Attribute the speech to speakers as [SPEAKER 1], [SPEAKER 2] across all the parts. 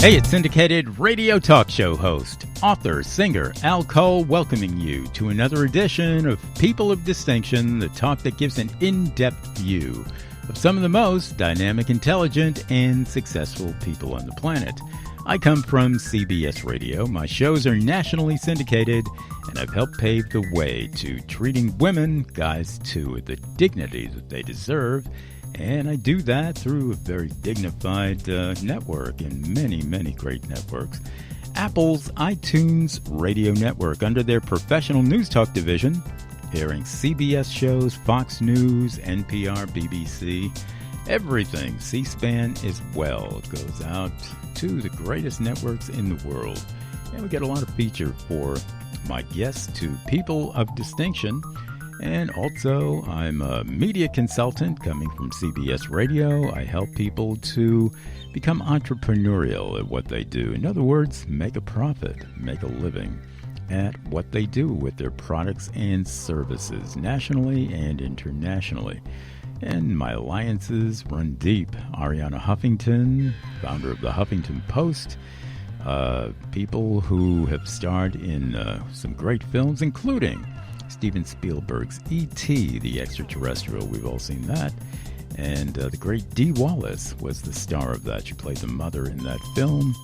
[SPEAKER 1] Hey, it's syndicated radio talk show host, author, singer Al Cole, welcoming you to another edition of People of Distinction, the talk that gives an in-depth view of some of the most dynamic, intelligent, and successful people on the planet. I come from CBS Radio. My shows are nationally syndicated, and I've helped pave the way to treating women, guys too, with the dignity that they deserve. And I do that through a very dignified network and many, many great networks. Apple's iTunes Radio Network, under their professional news talk division, airing CBS shows, Fox News, NPR, BBC, everything. C-SPAN as well. It goes out to the greatest networks in the world. And we get a lot of feature for my guests to people of distinction. And also, I'm a media consultant coming from CBS Radio. I help people to become entrepreneurial at what they do. In other words, make a profit, make a living at what they do with their products and services, nationally and internationally. And my alliances run deep. Ariana Huffington, founder of the Huffington Post, people who have starred in some great films, including Steven Spielberg's E.T., the Extraterrestrial. We've all seen that. And the great Dee Wallace was the star of that. She played the mother in that film.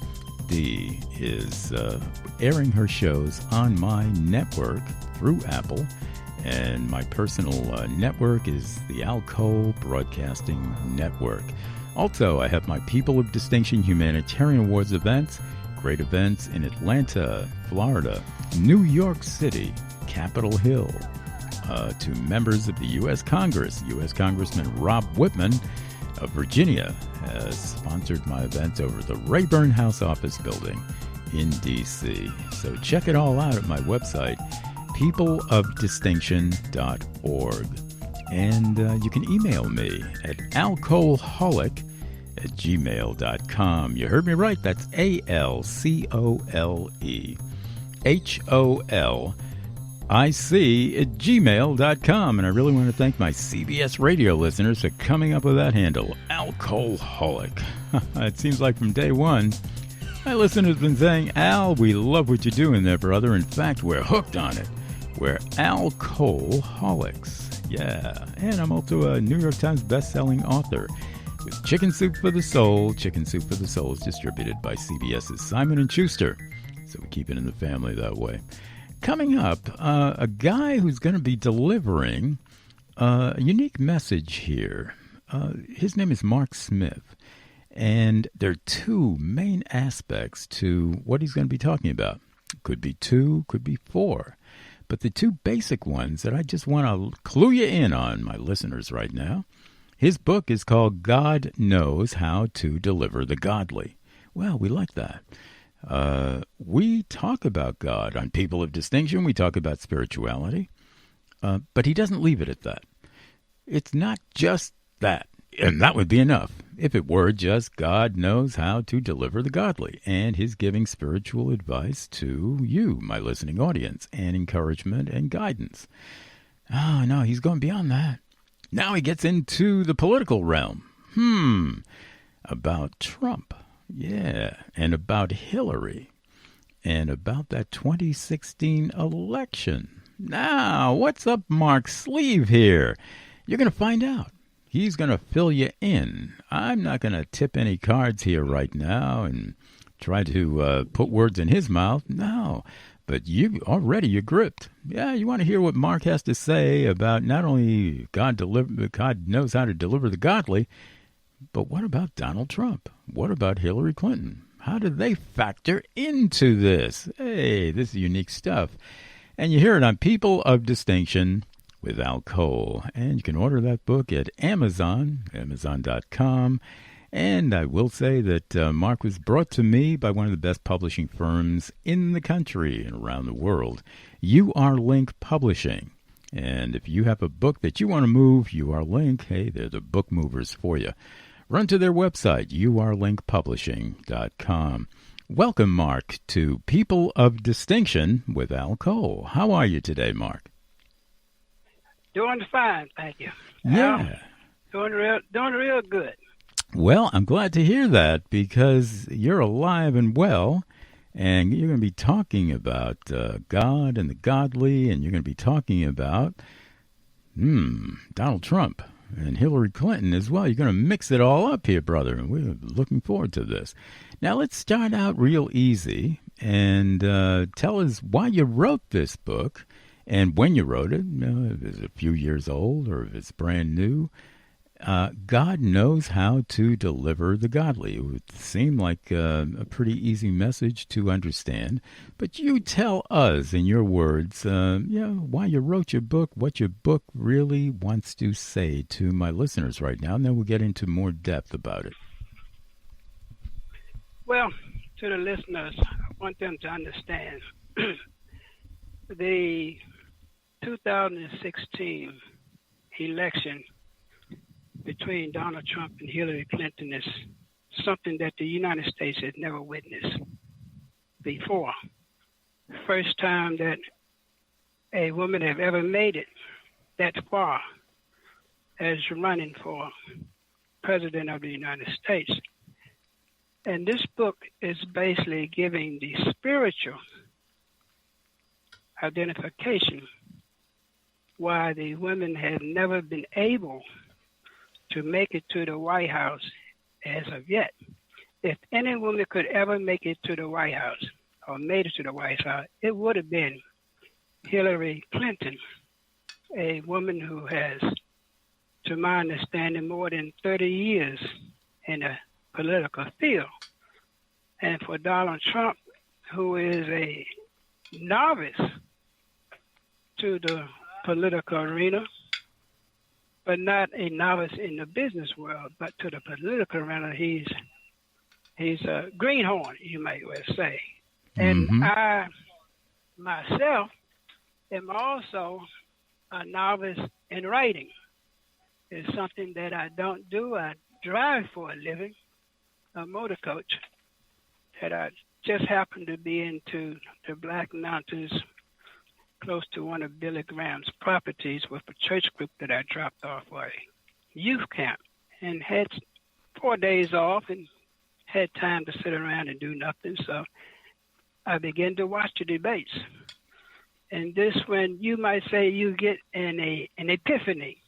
[SPEAKER 1] Dee is airing her shows on my network through Apple. And my personal network is the Al Cole Broadcasting Network. Also, I have my People of Distinction Humanitarian Awards events. Great events in Atlanta, Florida, New York City, Capitol Hill, to members of the U.S. Congress. U.S. Congressman Rob Whitman of Virginia has sponsored my events over the Rayburn House Office Building in D.C. So check it all out at my website, peopleofdistinction.org. And you can email me at alcoholic@gmail.com. You heard me right. That's ALCOLEHOLIC@gmail.com. And I really want to thank my CBS radio listeners for coming up with that handle, Alcoholic. It seems like from day one, my listeners have been saying, Al, we love what you're doing there, brother. In fact, we're hooked on it. We're Alcoholics. Yeah. And I'm also a New York Times best-selling author with Chicken Soup for the Soul. Chicken Soup for the Soul is distributed by CBS's Simon & Schuster. So we keep it in the family that way. Coming up, a guy who's going to be delivering a unique message here. His name is Mark Smith, and there are two main aspects to what he's going to be talking about. Could be two, could be four. But the two basic ones that I just want to clue you in on, my listeners, right now. His book is called God Knows How to Deliver the Godly. Well, we like that. We talk about God on People of Distinction. We talk about spirituality. But he doesn't leave it at that. It's not just that. And that would be enough if it were just God knows how to deliver the godly. And he's giving spiritual advice to you, my listening audience, and encouragement and guidance. Oh, no, he's going beyond that. Now he gets into the political realm. About Trump. Yeah, and about Hillary, and about that 2016 election. Now, what's up Mark's sleeve here? You're going to find out. He's going to fill you in. I'm not going to tip any cards here right now and try to put words in his mouth. No, but you're gripped. Yeah, you want to hear what Mark has to say about not only God knows how to deliver the godly, but what about Donald Trump? What about Hillary Clinton? How do they factor into this? Hey, this is unique stuff. And you hear it on People of Distinction with Al Cole. And you can order that book at Amazon, Amazon.com. And I will say that Mark was brought to me by one of the best publishing firms in the country and around the world, UR Link Publishing. And if you have a book that you want to move, UR Link, hey, they're the book movers for you. Run to their website, urlinkpublishing.com. Welcome, Mark, to People of Distinction with Al Cole. How are you today, Mark?
[SPEAKER 2] Doing fine, thank you.
[SPEAKER 1] Yeah.
[SPEAKER 2] Doing real good.
[SPEAKER 1] Well, I'm glad to hear that because you're alive and well, and you're going to be talking about God and the godly, and you're going to be talking about Donald Trump and Hillary Clinton as well. You're going to mix it all up here, brother, and we're looking forward to this. Now, let's start out real easy and tell us why you wrote this book and when you wrote it. If it's a few years old or if it's brand new. God knows how to deliver the godly. It would seem like a pretty easy message to understand. But you tell us, in your words, why you wrote your book, what your book really wants to say to my listeners right now, and then we'll get into more depth about it.
[SPEAKER 2] Well, to the listeners, I want them to understand the 2016 election between Donald Trump and Hillary Clinton is something that the United States has never witnessed before. First time that a woman have ever made it that far as running for President of the United States. And this book is basically giving the spiritual identification why the women have never been able to make it to the White House as of yet. If any woman could ever make it to the White House or made it to the White House, it would have been Hillary Clinton, a woman who has, to my understanding, more than 30 years in the political field. And for Donald Trump, who is a novice to the political arena, but not a novice in the business world, but to the political arena, he's a greenhorn, you might well say. And I, myself, am also a novice in writing. It's something that I don't do. I drive for a living, a motor coach, that I just happened to be into the Black Mountains, close to one of Billy Graham's properties with a church group that I dropped off for a youth camp, and had 4 days off and had time to sit around and do nothing. So I began to watch the debates. And this, when you might say you get an epiphany,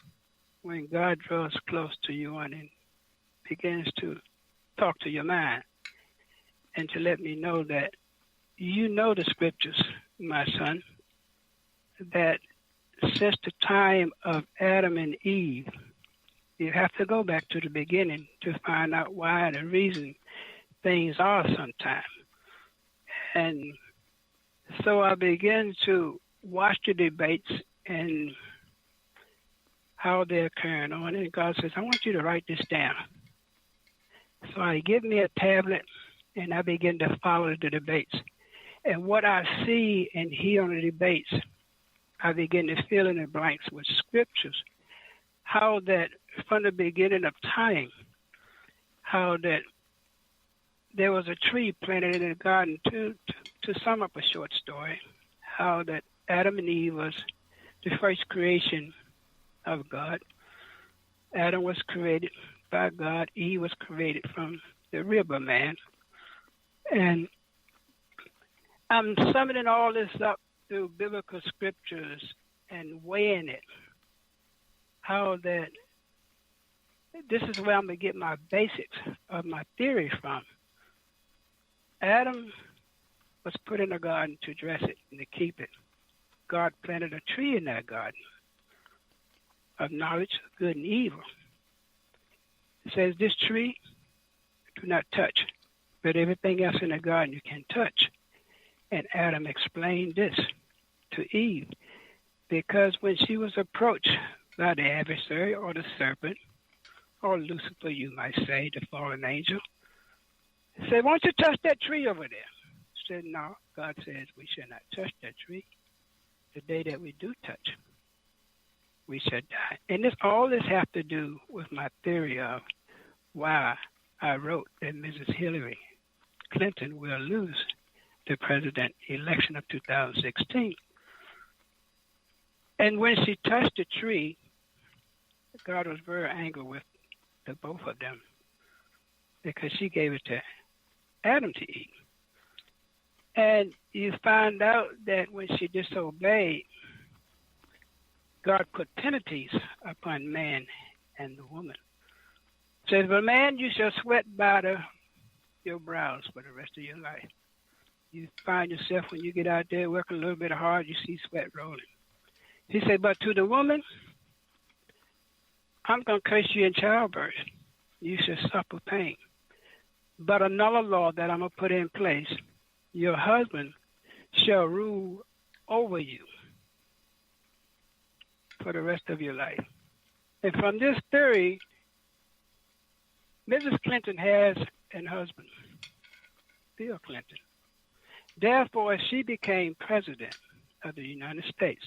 [SPEAKER 2] when God draws close to you and begins to talk to your mind and to let me know that you know the scriptures, my son, that since the time of Adam and Eve, you have to go back to the beginning to find out why, the reason things are sometimes. And so I began to watch the debates and how they're carrying on. And God says, I want you to write this down. So I give me a tablet and I begin to follow the debates. And what I see and hear on the debates, I begin to fill in the blanks with scriptures. How that from the beginning of time, how that there was a tree planted in the garden, to sum up a short story, how that Adam and Eve was the first creation of God. Adam was created by God. Eve was created from the rib of man. And I'm summing all this up through biblical scriptures and weighing it. How that this is where I'm going to get my basics of my theory from. Adam was put in a garden to dress it and to keep it. God planted a tree in that garden of knowledge of good and evil. It says, this tree do not touch, but everything else in the garden you can touch. And Adam explained this to Eve, because when she was approached by the adversary or the serpent, or Lucifer, you might say, the fallen angel, he said, why don't you touch that tree over there? She said, no, God says we should not touch that tree. The day that we do touch, we shall die. And all this have to do with my theory of why I wrote that Mrs. Hillary Clinton will lose the president election of 2016. And when she touched the tree, God was very angry with the both of them. because she gave it to Adam to eat. And you find out that when she disobeyed, God put penalties upon man and the woman. Says, but man, you shall sweat by your brows for the rest of your life. You find yourself when you get out there working a little bit hard, you see sweat rolling. He said, but to the woman, I'm going to curse you in childbirth. You shall suffer pain. But another law that I'm going to put in place, your husband shall rule over you for the rest of your life. And from this theory, Mrs. Clinton has an husband, Bill Clinton. Therefore, she became president of the United States.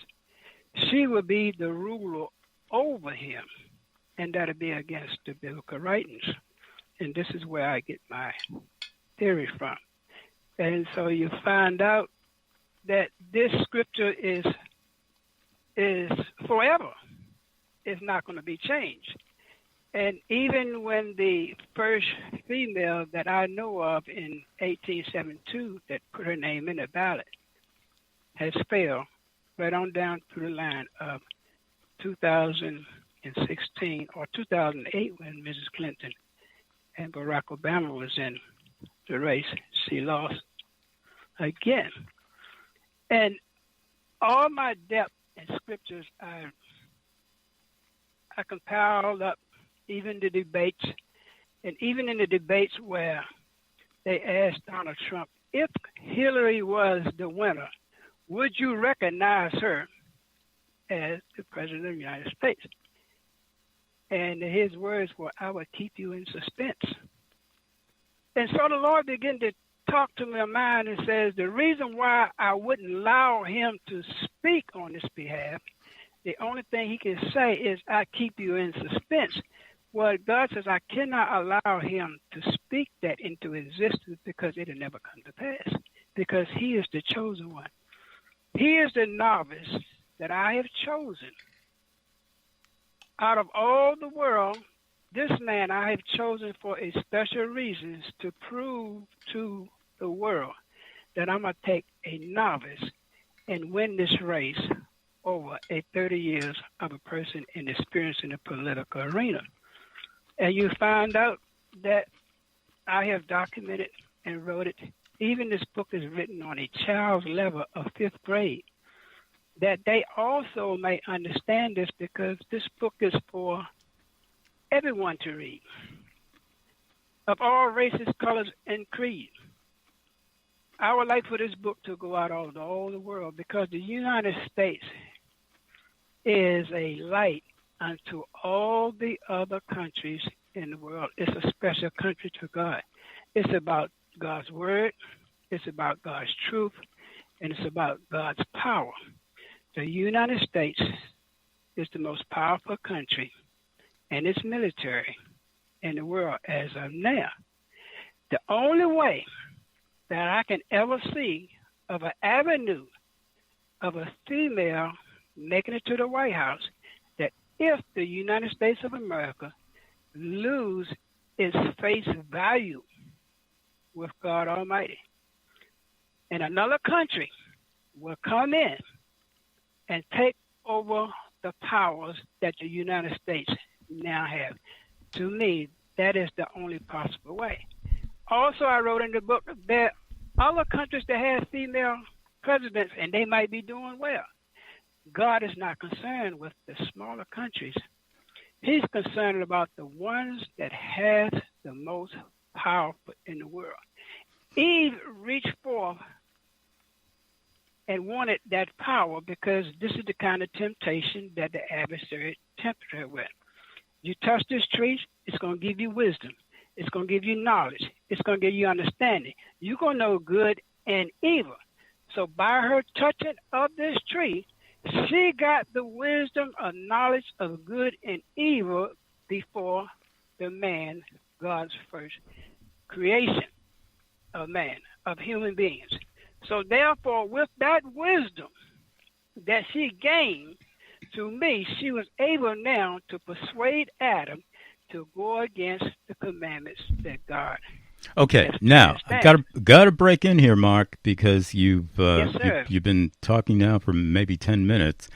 [SPEAKER 2] She will be the ruler over him, and that'll be against the biblical writings. And this is where I get my theory from. And so you find out that this scripture is forever. It's not going to be changed. And even when the first female that I know of in 1872 that put her name in the ballot has failed right on down through the line of 2016 or 2008 when Mrs. Clinton and Barack Obama was in the race, she lost again. And all my depth in scriptures, I compiled up even the debates, and even in the debates where they asked Donald Trump, if Hillary was the winner, would you recognize her as the President of the United States? And his words were, I would keep you in suspense. And so the Lord began to talk to my mind and says, the reason why I wouldn't allow him to speak on this behalf, the only thing he can say is, I keep you in suspense. Well, God says, I cannot allow him to speak that into existence because it'll never come to pass, because he is the chosen one. He is the novice that I have chosen. Out of all the world, this man I have chosen for a special reason to prove to the world that I'm going to take a novice and win this race over a 30 years of a person in experience in the political arena. And you find out that I have documented and wrote it. Even this book is written on a child's level of 5th grade, that they also may understand this, because this book is for everyone to read, of all races, colors, and creeds. I would like for this book to go out all the world, because the United States is a light unto all the other countries in the world. It's a special country to God. It's about God's word, it's about God's truth, and it's about God's power. The United States is the most powerful country and its military in the world as of now. The only way that I can ever see of an avenue of a female making it to the White House, that if the United States of America lose its face value with God Almighty, and another country will come in and take over the powers that the United States now have. To me, that is the only possible way. Also, I wrote in the book that there are other countries that have female presidents, and they might be doing well. God is not concerned with the smaller countries. He's concerned about the ones that have the most power in the world. Eve reached forth and wanted that power because this is the kind of temptation that the adversary tempted her with. You touch this tree, it's going to give you wisdom. It's going to give you knowledge. It's going to give you understanding. You're going to know good and evil. So by her touching of this tree, she got the wisdom of knowledge of good and evil before the man, God's first creation of man, of human beings. So therefore, with that wisdom that she gained, to me, she was able now to persuade Adam to go against the commandments that God
[SPEAKER 1] Okay,
[SPEAKER 2] has
[SPEAKER 1] now I've
[SPEAKER 2] established.
[SPEAKER 1] got to break in here, Mark, because
[SPEAKER 2] Yes, sir.
[SPEAKER 1] you've been talking now for maybe 10 minutes,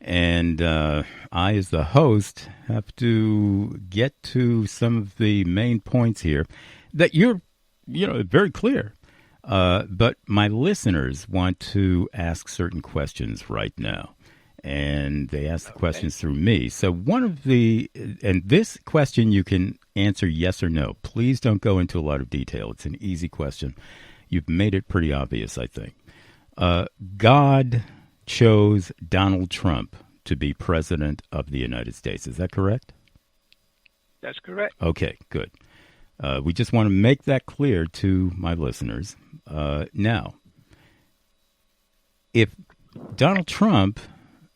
[SPEAKER 1] and I, as the host, have to get to some of the main points here that you're, very clear. But my listeners want to ask certain questions right now, and they ask the
[SPEAKER 2] Okay.
[SPEAKER 1] questions through me. So and this question you can answer yes or no. Please don't go into a lot of detail. It's an easy question. You've made it pretty obvious, I think. God chose Donald Trump to be president of the United States. Is that correct?
[SPEAKER 2] That's correct.
[SPEAKER 1] Okay, good. We just want to make that clear to my listeners. Now, if Donald Trump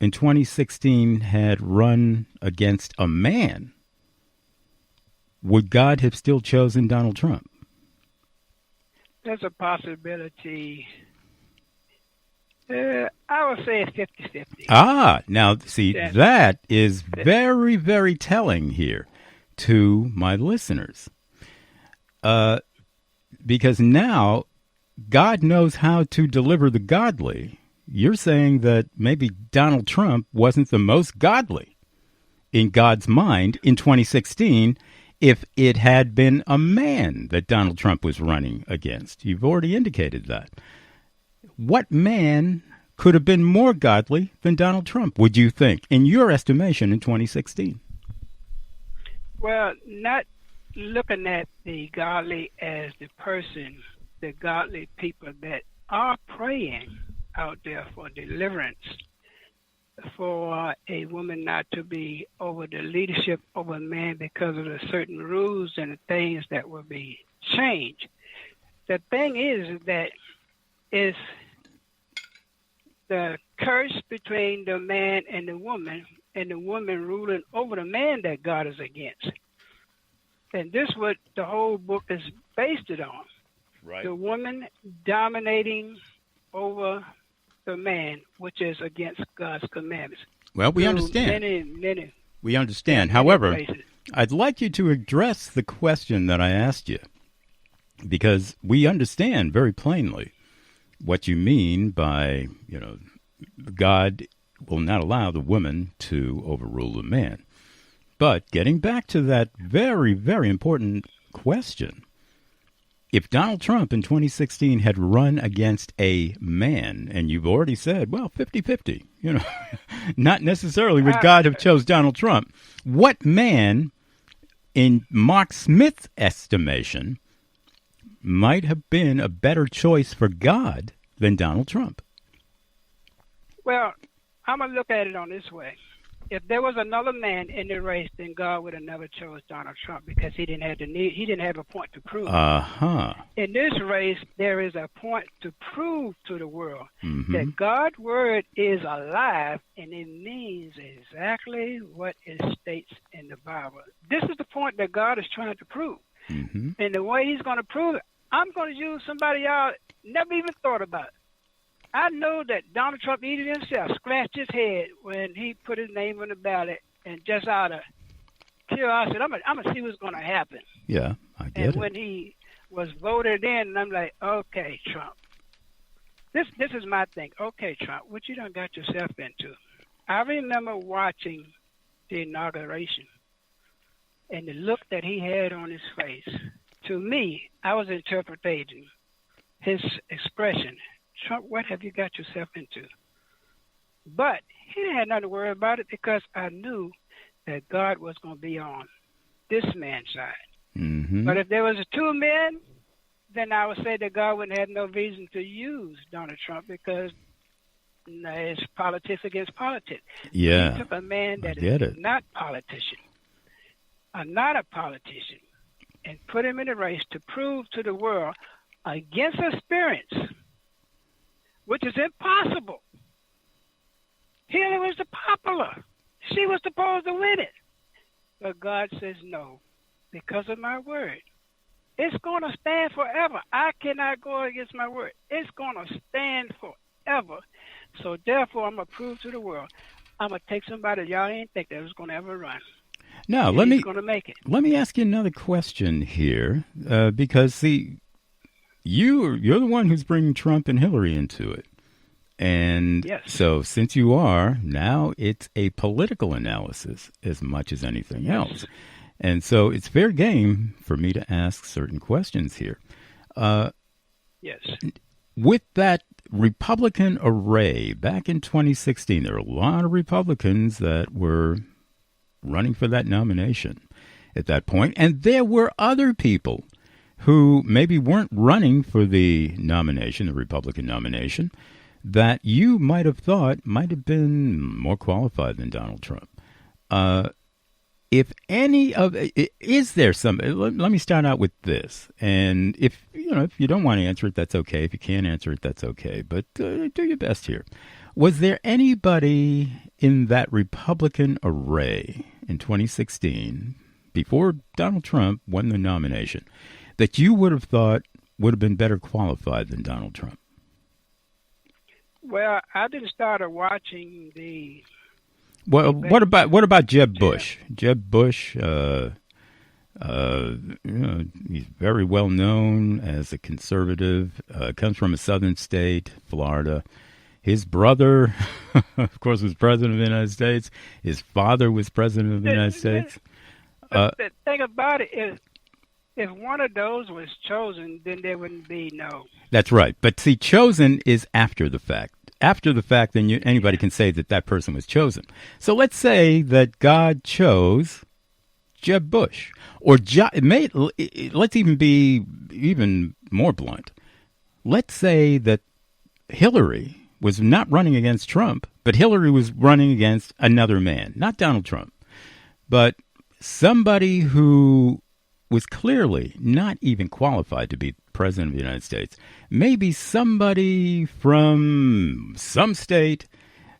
[SPEAKER 1] in 2016 had run against a man, would God have still chosen Donald Trump?
[SPEAKER 2] There's a possibility. I would say it's 50-50.
[SPEAKER 1] Now, see,
[SPEAKER 2] That,
[SPEAKER 1] that is
[SPEAKER 2] that,
[SPEAKER 1] very, very telling here to my listeners. Because now God knows how to deliver the godly. You're saying that maybe Donald Trump wasn't the most godly in God's mind in 2016 if it had been a man that Donald Trump was running against. You've already indicated that. What man could have been more godly than Donald Trump, would you think, in your estimation in 2016?
[SPEAKER 2] well, not looking at the godly as the person, the godly people that are praying out there for deliverance, for a woman not to be over the leadership of a man because of the certain rules and the things that will be changed. The thing is that is the curse between the man and the woman ruling over the man that God is against. And this is what the whole book is based it on.
[SPEAKER 1] Right.
[SPEAKER 2] The woman dominating over the man, which is against God's commandments.
[SPEAKER 1] Well, we
[SPEAKER 2] Through
[SPEAKER 1] understand.
[SPEAKER 2] Many
[SPEAKER 1] We understand.
[SPEAKER 2] many
[SPEAKER 1] However,
[SPEAKER 2] places.
[SPEAKER 1] I'd like you to address the question that I asked you, because we understand very plainly what you mean by, God will not allow the woman to overrule the man. But getting back to that very, very important question, if Donald Trump in 2016 had run against a man, and you've already said, well, 50-50, not necessarily would God have chose Donald Trump, what man, in Mark Smith's estimation, might have been a better choice for God than Donald Trump?
[SPEAKER 2] Well, I'm going to look at it on this way. If there was another man in the race, then God would have never chose Donald Trump because he didn't have the need. He didn't have a point to prove. In this race, there is a point to prove to the world that God's word is alive, and it means exactly what it states in the Bible. This is the point that God is trying to prove. And the way he's going to prove it, I'm going to use somebody y'all never even thought about. I know that Donald Trump even himself scratched his head when he put his name on the ballot, and just out of curiosity, I'm gonna see what's gonna happen.
[SPEAKER 1] Yeah, I get
[SPEAKER 2] and
[SPEAKER 1] it.
[SPEAKER 2] when he was voted in, I'm like, okay, Trump. This is my thing. Okay, Trump, what you done got yourself into? I remember watching the inauguration and the look that he had on his face. To me, I was interpreting his expression. Trump, what have you got yourself into? But he didn't have nothing to worry about it because I knew that God was going to be on this man's side. But if there was two men, then I would say that God wouldn't have no reason to use Donald Trump because it's politics against politics.
[SPEAKER 1] Yeah,
[SPEAKER 2] he took a man that
[SPEAKER 1] is
[SPEAKER 2] not a politician, and put him in a race to prove to the world against experience, which is impossible. Hillary was the popular. She was supposed to win it. But God says no, because of my word. It's going to stand forever. I cannot go against my word. It's going to stand forever. So therefore, I'm going to prove to the world, I'm going to take somebody y'all ain't think that was going to ever run.
[SPEAKER 1] Now,
[SPEAKER 2] he's going to make it.
[SPEAKER 1] Let me ask you another question here, because see, you're the one who's bringing Trump and Hillary into it. And
[SPEAKER 2] yes.
[SPEAKER 1] So since you are, now it's a political analysis as much as anything else. And so it's fair game for me to ask certain questions here.
[SPEAKER 2] Yes.
[SPEAKER 1] With that Republican array back in 2016, there were a lot of Republicans that were running for that nomination at that point. And there were other people who maybe weren't running for the nomination, the Republican nomination, that you might have thought might have been more qualified than Donald Trump. If any of, is there some, let me start out with this. And if you don't want to answer it, that's okay. If you can't answer it, that's okay. But do your best here. Was there anybody in that Republican array in 2016, before Donald Trump won the nomination, that you would have thought would have been better qualified than Donald Trump?
[SPEAKER 2] Well, I didn't start watching the.
[SPEAKER 1] Well, what about Jeb Bush? Jeb Bush, he's very well known as a conservative. Comes from a southern state, Florida. His brother, of course, was president of the United States. His father was president of the United States.
[SPEAKER 2] The thing about it is, if one of those was chosen, then there wouldn't be no.
[SPEAKER 1] That's right. But see, chosen is after the fact. After the fact, then anybody can say that person was chosen. So let's say that God chose Jeb Bush. Or let's even be even more blunt. Let's say that Hillary was not running against Trump, but Hillary was running against another man, not Donald Trump, but somebody who was clearly not even qualified to be president of the United States. Maybe somebody from some state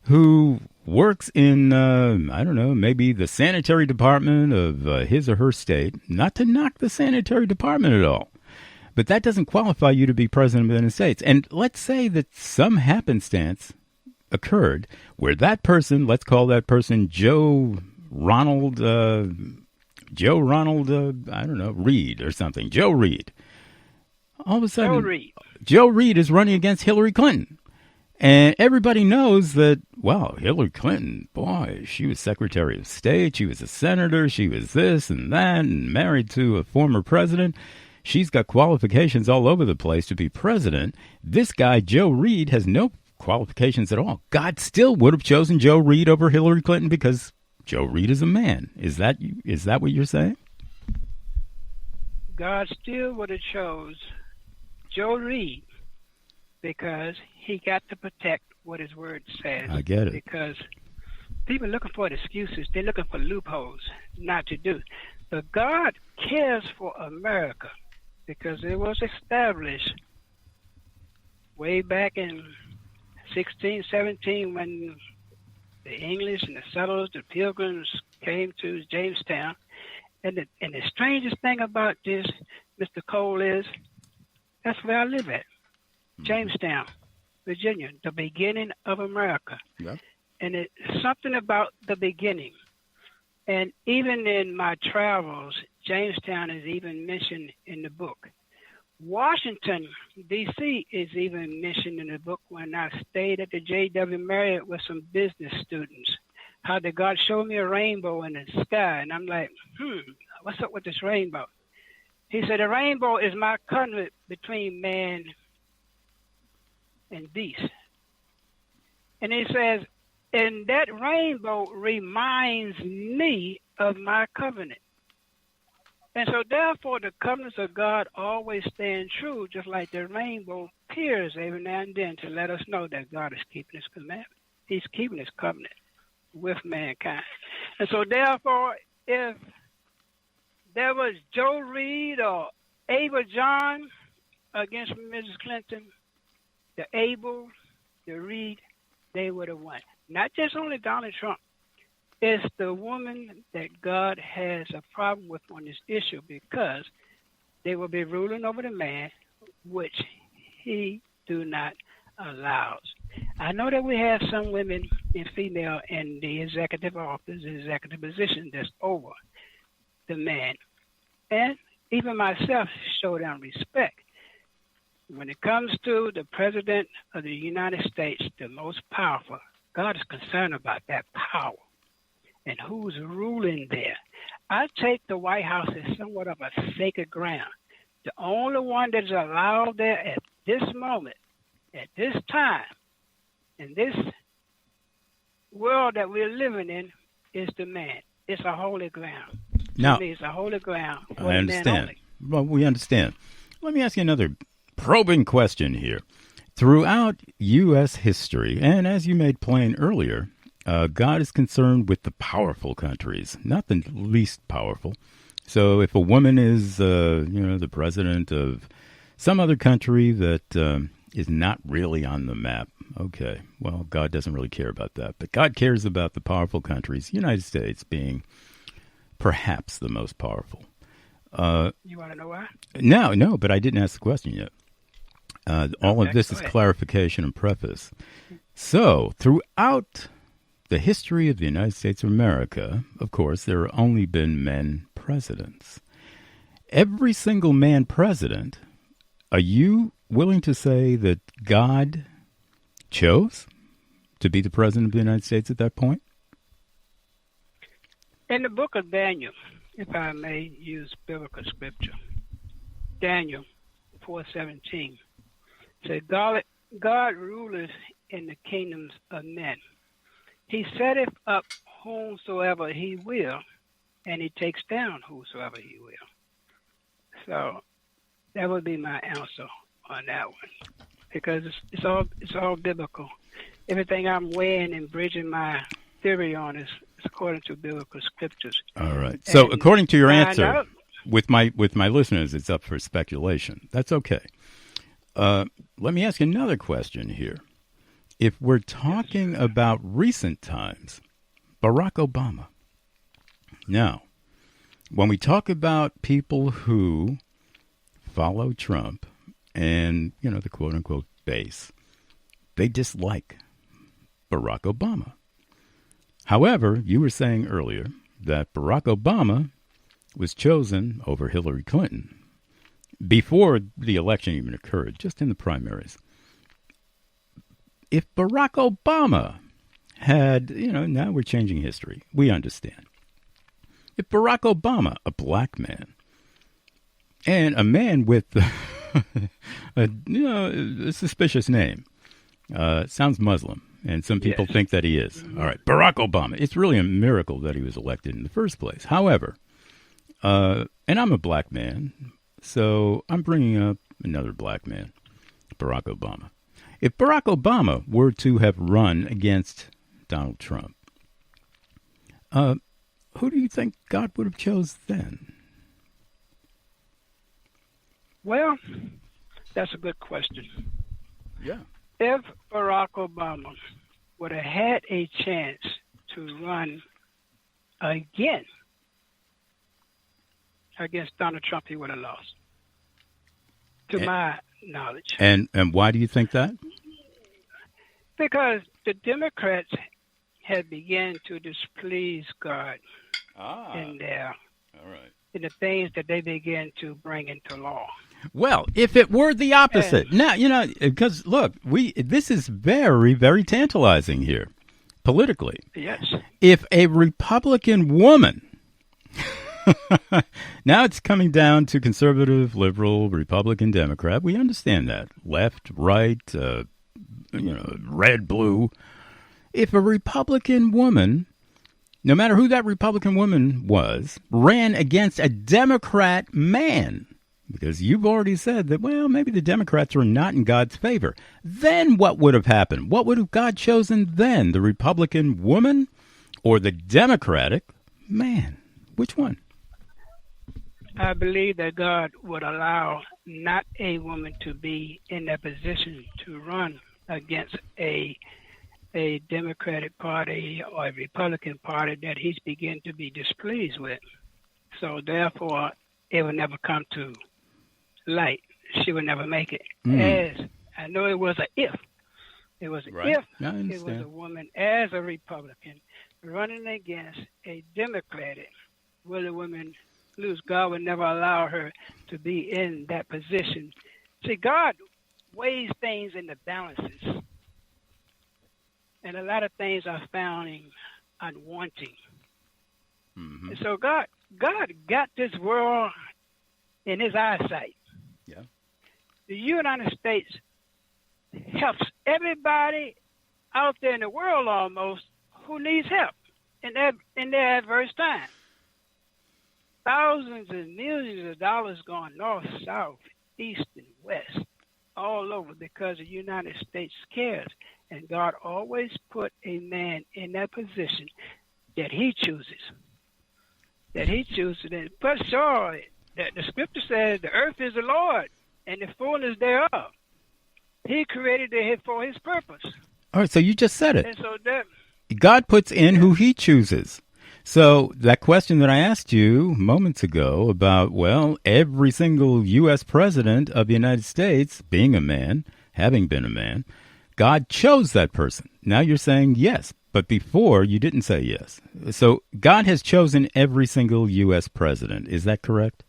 [SPEAKER 1] who works in, I don't know, maybe the sanitary department of his or her state. Not to knock the sanitary department at all, but that doesn't qualify you to be president of the United States. And let's say that some happenstance occurred where that person, let's call that person Joe Ronald, I don't know, Reed or something. Joe Reed. All of a sudden, Joe Reed is running against Hillary Clinton. And everybody knows that, wow, Hillary Clinton, boy, she was Secretary of State. She was a senator. She was this and that and married to a former president. She's got qualifications all over the place to be president. This guy, Joe Reed, has no qualifications at all. God still would have chosen Joe Reed over Hillary Clinton because Joe Reed is a man. Is that what you're saying?
[SPEAKER 2] God still would have chose Joe Reed because he got to protect what his word says.
[SPEAKER 1] I get it.
[SPEAKER 2] Because people are looking for excuses. They're looking for loopholes not to do. But God cares for America because it was established way back in 1617 when the English and the settlers, the Pilgrims came to Jamestown. And the strangest thing about this, Mr. Cole, is that's where I live at. Jamestown, Virginia, the beginning of America.
[SPEAKER 1] Yeah.
[SPEAKER 2] And it's something about the beginning. And even in my travels, Jamestown is even mentioned in the book. Washington, D.C. is even mentioned in the book when I stayed at the J.W. Marriott with some business students. How did God show me a rainbow in the sky? And I'm like, what's up with this rainbow? He said, the rainbow is my covenant between man and beast. And he says, and that rainbow reminds me of my covenant. And so therefore, the covenants of God always stand true, just like the rainbow appears every now and then to let us know that God is keeping his commandment. He's keeping his covenant with mankind. And so therefore, if there was Joe Reed or Abel John against Mrs. Clinton, the Abel, the Reed, they would have won. Not just only Donald Trump. It's the woman that God has a problem with on this issue because they will be ruling over the man, which he do not allow. I know that we have some women and female in the executive office, executive position that's over. the man. And even myself show them respect. When it comes to the President of the United States, the most powerful, God is concerned about that power and who's ruling there. I take the White House as somewhat of a sacred ground. The only one that is allowed there at this moment, at this time, in this world that we're living in, is the man. It's a holy ground.
[SPEAKER 1] Now,
[SPEAKER 2] to me, it's a holy ground for
[SPEAKER 1] I
[SPEAKER 2] the
[SPEAKER 1] understand.
[SPEAKER 2] man only.
[SPEAKER 1] Well, we understand. Let me ask you another probing question here. Throughout U.S. history, and as you made plain earlier, God is concerned with the powerful countries, not the least powerful. So if a woman is, the president of some other country that is not really on the map, okay, well, God doesn't really care about that. But God cares about the powerful countries, United States being perhaps the most powerful.
[SPEAKER 2] You want to know why?
[SPEAKER 1] No, but I didn't ask the question yet. All of this is
[SPEAKER 2] ahead.
[SPEAKER 1] clarification and preface. So, throughout the history of the United States of America, of course, there have only been men presidents. Every single man president, are you willing to say that God chose to be the president of the United States at that point?
[SPEAKER 2] In the book of Daniel, if I may use biblical scripture, Daniel 4:17 said, God ruleth in the kingdoms of men. He setteth up whomsoever he will, and he takes down whosoever he will. So that would be my answer on that one, because it's all biblical. Everything I'm weighing and bridging my theory on is according to biblical scriptures.
[SPEAKER 1] All right. So
[SPEAKER 2] And
[SPEAKER 1] according to your
[SPEAKER 2] find
[SPEAKER 1] answer,
[SPEAKER 2] out.
[SPEAKER 1] with my listeners, it's up for speculation. That's okay. Let me ask you another question here. If we're talking about recent times, Barack Obama. Now, when we talk about people who follow Trump and, the quote-unquote base, they dislike Barack Obama. However, you were saying earlier that Barack Obama was chosen over Hillary Clinton before the election even occurred, just in the primaries. If Barack Obama had, now we're changing history. We understand. If Barack Obama, a black man, and a man with a suspicious name, sounds Muslim, and some people think that he is. All right, Barack Obama. It's really a miracle that he was elected in the first place. However, and I'm a black man, so I'm bringing up another black man, Barack Obama. If Barack Obama were to have run against Donald Trump, who do you think God would have chose then?
[SPEAKER 2] Well, that's a good question.
[SPEAKER 1] Yeah.
[SPEAKER 2] If Barack Obama would have had a chance to run again against Donald Trump, he would have lost, to my knowledge.
[SPEAKER 1] And why do you think that?
[SPEAKER 2] Because the Democrats had begun to displease God in the things that they began to bring into law.
[SPEAKER 1] Well, if it were the opposite. Now, because look, this is very, very tantalizing here, politically.
[SPEAKER 2] Yes.
[SPEAKER 1] If a Republican woman, now it's coming down to conservative, liberal, Republican, Democrat. We understand that. Left, right, red, blue. If a Republican woman, no matter who that Republican woman was, ran against a Democrat man, because you've already said that, well, maybe the Democrats are not in God's favor. Then what would have happened? What would have God chosen then? The Republican woman or the Democratic man? Which one?
[SPEAKER 2] I believe that God would allow not a woman to be in that position to run against a Democratic Party or a Republican Party that he's beginning to be displeased with. So therefore, it will never come to light. She would never make it. As I know it was an if. It was an if it was a woman as a Republican running against a Democratic. Will the woman loose. God would never allow her to be in that position. See, God weighs things in the balances, and a lot of things are found unwanting.
[SPEAKER 1] Mm-hmm.
[SPEAKER 2] And so God got this world in His eyesight.
[SPEAKER 1] Yeah. The
[SPEAKER 2] United States helps everybody out there in the world almost who needs help in their adverse time. Thousands and millions of dollars going north, south, east, and west, all over because the United States cares. And God always put a man in that position that He chooses. And for sure, that the scripture says the earth is the Lord and the fullness thereof. He created it for His purpose.
[SPEAKER 1] All right, so you just said it.
[SPEAKER 2] And so that
[SPEAKER 1] God puts in who He chooses. So that question that I asked you moments ago about, well, every single U.S. president of the United States being a man, having been a man, God chose that person. Now you're saying yes, but before you didn't say yes. So God has chosen every single U.S. president. Is that correct?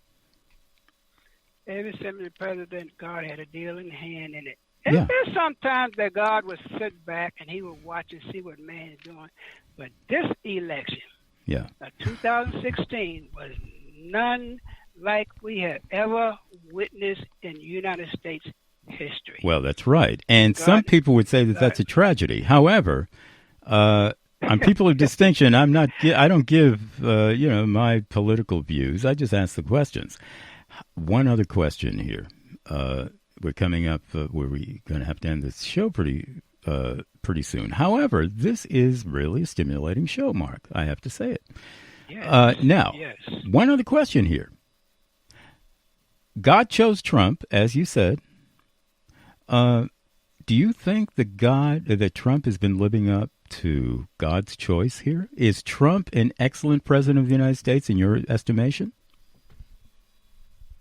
[SPEAKER 2] Every single president, God had a deal in hand in it. And there's sometimes that God would sit back and He would watch and see what man is doing. But this election, 2016, was none like we have ever witnessed in United States history.
[SPEAKER 1] Well, that's right. And some people would say that that's a tragedy. However, on people of distinction, I don't give, my political views. I just ask the questions. One other question here. We're coming up where we're going to have to end this show pretty soon. However, this is really a stimulating show, Mark. I have to say it. Now, one other question here. God chose Trump, as you said. Do you think that Trump has been living up to God's choice here? Is Trump an excellent president of the United States in your estimation?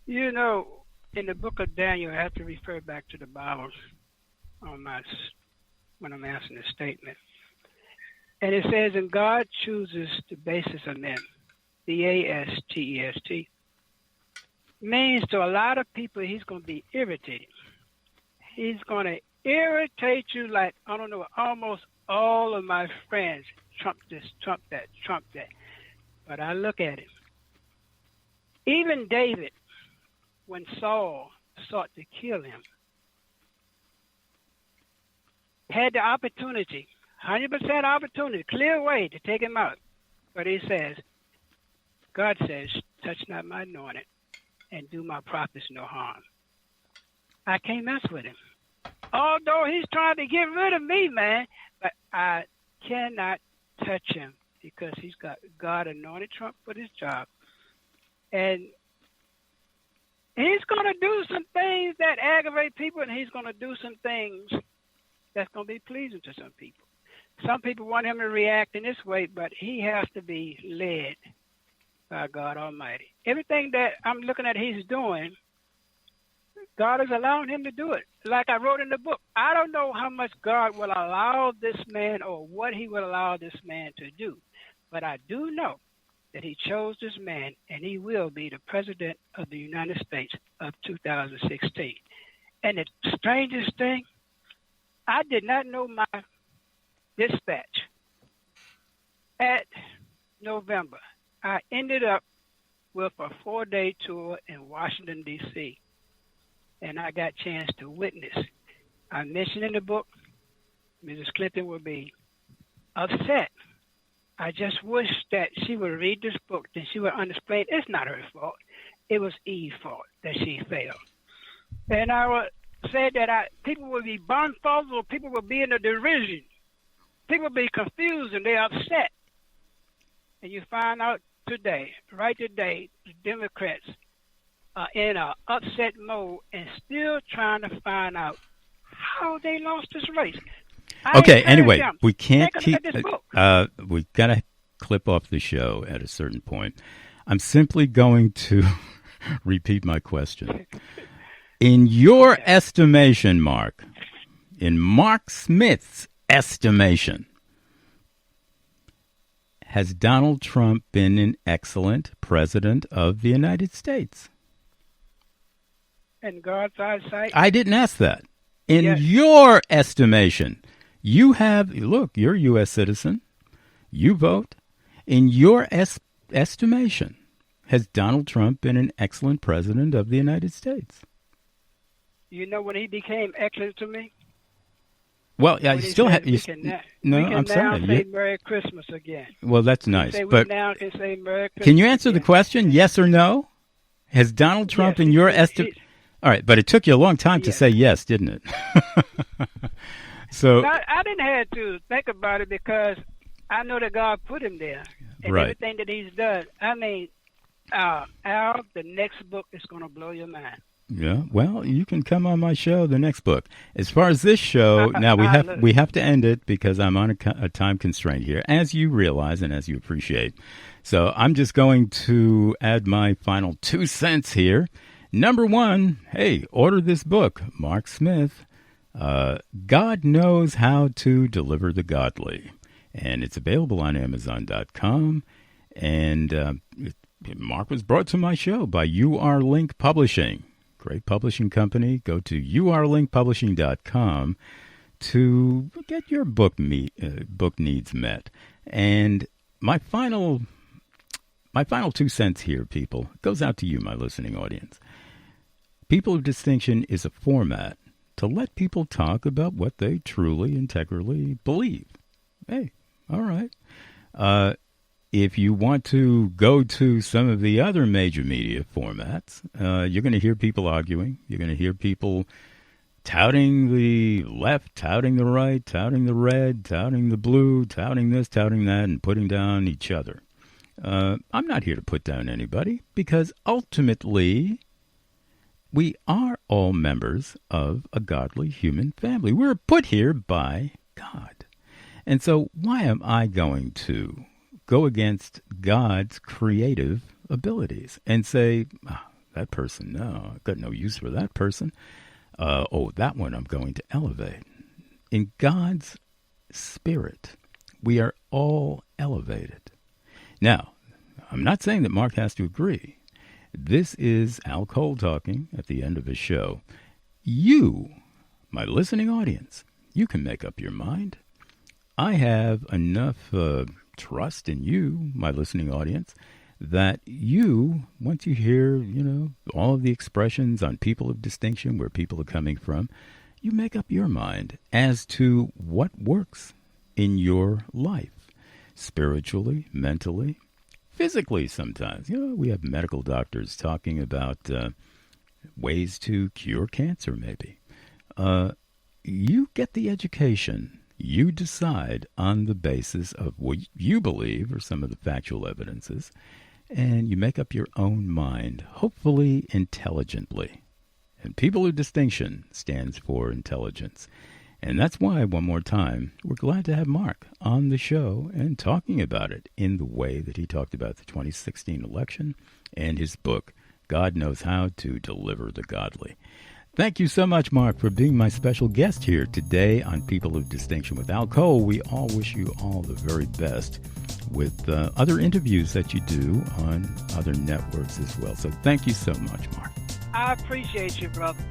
[SPEAKER 2] You know, in the book of Daniel, I have to refer back to the Bible when I'm asking a statement. And it says, and God chooses the basis of men, BASTEST. Means to a lot of people, He's going to be irritated. He's going to irritate you like, I don't know, almost all of my friends. Trump this, Trump that, Trump that. But I look at it. Even David, when Saul sought to kill him, had the opportunity, 100% opportunity, clear way to take him out. But God says, touch not my anointed and do my prophets no harm. I can't mess with him. Although he's trying to get rid of me, man, but I cannot touch him because he's got God anointed Trump for this job. And he's going to do some things that aggravate people, and he's going to do some things that's going to be pleasing to some people. Some people want him to react in this way, but he has to be led by God Almighty. Everything that I'm looking at he's doing, God is allowing him to do it. Like I wrote in the book, I don't know how much God will allow this man or what He will allow this man to do, but I do know that He chose this man, and he will be the President of the United States of 2016. And the strangest thing, I did not know my dispatch at November. I ended up with a 4-day tour in Washington, D.C., and I got a chance to witness. I mentioned in the book, Mrs. Clinton will be upset. I just wish that she would read this book, then she would understand it's not her fault. It was Eve's fault that she failed. And I would say that people would be bumfuzzled, people would be in a derision. People would be confused and they're upset. And you find out today, right today, the Democrats are in an upset mode and still trying to find out how they lost this race.
[SPEAKER 1] Okay, anyway, we can't keep... we've got to clip off the show at a certain point. I'm simply going to repeat my question. In your estimation, Mark, in Mark Smith's estimation, has Donald Trump been an excellent president of the United States?
[SPEAKER 2] In God's eyesight?
[SPEAKER 1] I didn't ask that. In
[SPEAKER 2] Yes.
[SPEAKER 1] your estimation, you're a U.S. citizen. You vote. In your estimation, has Donald Trump been an excellent president of the United States?
[SPEAKER 2] You know when he became excellent to me?
[SPEAKER 1] Well, I
[SPEAKER 2] When he
[SPEAKER 1] still
[SPEAKER 2] said
[SPEAKER 1] have.
[SPEAKER 2] we can now
[SPEAKER 1] I'm sorry.
[SPEAKER 2] say Merry Christmas again.
[SPEAKER 1] Well, that's nice.
[SPEAKER 2] Say we
[SPEAKER 1] But
[SPEAKER 2] now can say Merry Christmas
[SPEAKER 1] can you answer the
[SPEAKER 2] again.
[SPEAKER 1] question, yes or no? Has Donald Trump,
[SPEAKER 2] Yes,
[SPEAKER 1] in your estimate? All right, but it took you a long time to
[SPEAKER 2] Yes.
[SPEAKER 1] say yes, didn't it? So,
[SPEAKER 2] I didn't have to think about it because I know that God put him there. And
[SPEAKER 1] Right.
[SPEAKER 2] everything that he's done. I mean, Al, the next book is going to blow your mind.
[SPEAKER 1] yeah, well, you can come on my show, the next book. As far as this show, now we have to end it because I'm on a time constraint here, as you realize and as you appreciate. So I'm just going to add my final 2 cents here. Number one, hey, order this book, Mark Smith. God Knows How to Deliver the Godly. And it's available on Amazon.com. And Mark was brought to my show by UR Link Publishing. Great publishing company. Go to urlinkpublishing.com to get your book needs met. And my final 2 cents here, people, goes out to you, my listening audience. People of Distinction is a format to let people talk about what they truly, integrally believe. Hey, all right. If you want to go to some of the other major media formats, you're going to hear people arguing. You're going to hear people touting the left, touting the right, touting the red, touting the blue, touting this, touting that, and putting down each other. I'm not here to put down anybody because ultimately we are all members of a godly human family. We're put here by God. And so why am I going to go against God's creative abilities and say, that person, no, I've got no use for that person. That one I'm going to elevate. In God's spirit, we are all elevated. Now, I'm not saying that Mark has to agree. This is Al Cole talking at the end of his show. You, my listening audience, you can make up your mind. I have enough trust in you, my listening audience, that you, once you hear, all of the expressions on people of distinction, where people are coming from, you make up your mind as to what works in your life, spiritually, mentally, physically sometimes. We have medical doctors talking about ways to cure cancer, maybe. You get the education. You decide on the basis of what you believe or some of the factual evidences, and you make up your own mind, hopefully intelligently. And People of Distinction stands for intelligence. And that's why, one more time, we're glad to have Mark on the show and talking about it in the way that he talked about the 2016 election and his book, God Knows How to Deliver the Godly. Thank you so much, Mark, for being my special guest here today on People of Distinction with Al Cole. We all wish you all the very best with other interviews that you do on other networks as well. So thank you so much, Mark.
[SPEAKER 2] I appreciate you, brother.